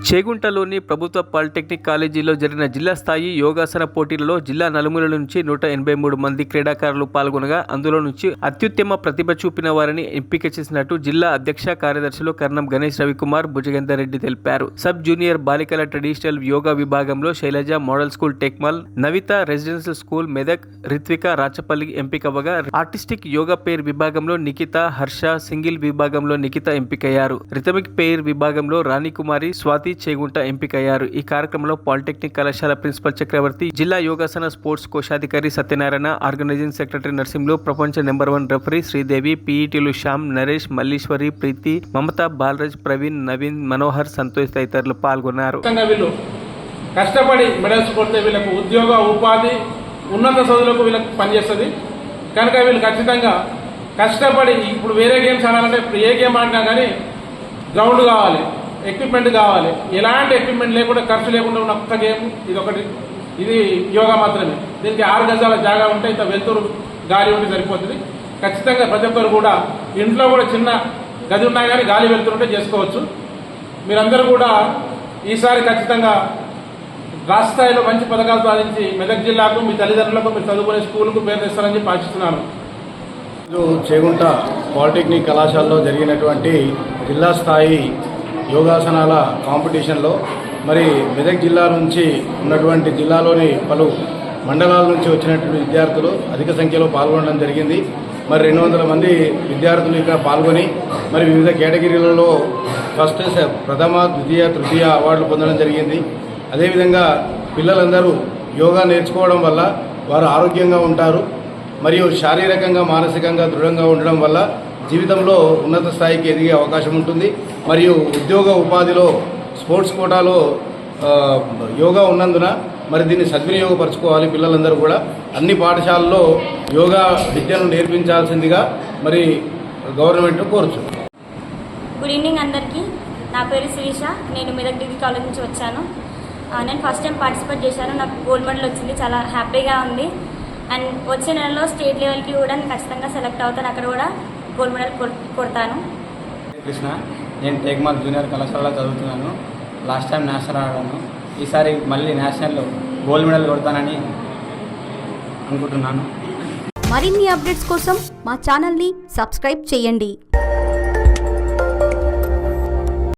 చేగుంటలోని ప్రభుత్వ పాలిటెక్నిక్ కాలేజీలో జరిగిన జిల్లా స్థాయి యోగాసన పోటీలలో జిల్లా నలుమూలల నుంచి 183 మంది క్రీడాకారులు పాల్గొనగా అందులో నుంచి అత్యుత్తమ ప్రతిభ చూపిన వారిని ఎంపిక చేసినట్టు జిల్లా అధ్యక్ష కార్యదర్శులు కర్ణం గణేష్ రవికుమార్ భుజగేందర్ రెడ్డి తెలిపారు. సబ్ జూనియర్ బాలికల ట్రెడిషనల్ యోగా విభాగంలో Shailaja model school Tekmal, Navitha residential school Medak, Ritvika Rachapalli ఎంపికవగా ఆర్టిస్టిక్ యోగా పేర్ విభాగంలో నిఖిత, హర్ష, సింగిల్ విభాగంలో నిఖిత ఎంపికయ్యారు. రిథమిక్ పేర్ విభాగంలో రాణికుమారి, స్వాతి చేగుంట ఎంపికయ్యారు. ఈ కార్యక్రమంలో పాలిటెక్నిక్ కళాశాల ప్రిన్సిపల్ చక్రవర్తి, జిల్లా యోగాసన స్పోర్ట్స్ కోశాధికారి సత్యనారాయణ, ఆర్గనైజింగ్ సెక్రటరీ నర్సింహులు, ప్రపంచ నెంబర్ 1 రెఫరీ శ్రీదేవి, పీఈటీలు శ్యామ్, నరేష్, మల్లీశ్వరి, ప్రీతి, మమత, బాలరాజ్, ప్రవీణ్, నవీన్, మనోహర్, సంతోష్ తదితరులు పాల్గొన్నారు. కష్టపడి మెడల్స్ కొడితే వీళ్ళకు ఉద్యోగ ఉపాధి ఉన్నత చదువులకు వీళ్ళకి పనిచేస్తుంది కనుక వీళ్ళు ఖచ్చితంగా కష్టపడి ఇప్పుడు వేరే గేమ్స్ ఆడాలంటే ఇప్పుడు ఏ గేమ్ ఆడినా కానీ గ్రౌండ్ కావాలి, ఎక్విప్మెంట్ కావాలి. ఎలాంటి ఎక్విప్మెంట్ లేకుండా ఖర్చు లేకుండా ఉన్న ఒక్క గేమ్ ఇది యోగా మాత్రమే. దీనికి 6 గజాల జాగా ఉంటే ఇంత వెలుతురు గాలి ఉంటే సరిపోతుంది. ఖచ్చితంగా ప్రతి ఒక్కరు కూడా ఇంట్లో కూడా చిన్న గది ఉన్నా కానీ గాలి వెలుతురుంటే చేసుకోవచ్చు. మీరందరూ కూడా ఈసారి ఖచ్చితంగా రాష్ట్ర స్థాయిలో మంచి పథకాలు సాధించి మెదక్ జిల్లాకు, మీ తల్లిదండ్రులకు, మీరు చదువుకునే స్కూల్కు పేరు తెస్తారని చెప్పి ఆశిస్తున్నాను. చేగుంట పాలిటెక్నిక్ కళాశాలలో జరిగినటువంటి జిల్లా స్థాయి యోగాసనాల కాంపిటీషన్లో మరి మెదక్ జిల్లా నుంచి ఉన్నటువంటి జిల్లాలోని పలు మండలాల నుంచి వచ్చినటువంటి విద్యార్థులు అధిక సంఖ్యలో పాల్గొనడం జరిగింది. మరి 200 మంది విద్యార్థులు ఇక్కడ పాల్గొని మరి వివిధ కేటగిరీలలో ఫస్ట్, ప్రథమ, ద్వితీయ, తృతీయ అవార్డులు పొందడం జరిగింది. అదేవిధంగా పిల్లలందరూ యోగా నేర్చుకోవడం వల్ల వారు ఆరోగ్యంగా ఉంటారు మరియు శారీరకంగా, మానసికంగా దృఢంగా ఉండడం వల్ల జీవితంలో ఉన్నత స్థాయికి ఎదిగే అవకాశం ఉంటుంది. మరియు ఉద్యోగ ఉపాధిలో స్పోర్ట్స్ కోటాలో యోగా ఉన్నందున మరి దీన్ని సద్వినియోగపరచుకోవాలి. పిల్లలందరూ కూడా అన్ని పాఠశాలల్లో యోగా విద్యను నేర్పించాల్సిందిగా మరి గవర్నమెంట్ కోరుచు. గుడ్ ఈవినింగ్ అందరికీ. నా పేరు శిరీష. నేను మెదక్ డిగ్రీ కాలేజ్ నుంచి వచ్చాను. నేను ఫస్ట్ టైం పార్టిసిపేట్ చేశాను. నాకు గోల్డ్ మెడల్ వచ్చింది. చాలా హ్యాపీగా ఉంది. అండ్ వచ్చే నెలలో స్టేట్ లెవెల్కి కూడా నేను ఖచ్చితంగా సెలెక్ట్ అవుతాను. అక్కడ కూడా గోల్డ్ మెడల్ కొడతాను. కృష్ణ, నేను టేక్మాల్ జూనియర్ కళాశాలలో చదువుతున్నాను. లాస్ట్ టైం నేషనల్ ఆడాను. ఈసారి మళ్ళీ నేషనల్లో గోల్డ్ మెడల్ కొడతానని అనుకుంటున్నాను. మరిన్ని అప్డేట్స్ కోసం మా ఛానల్ని సబ్స్క్రైబ్ చేయండి.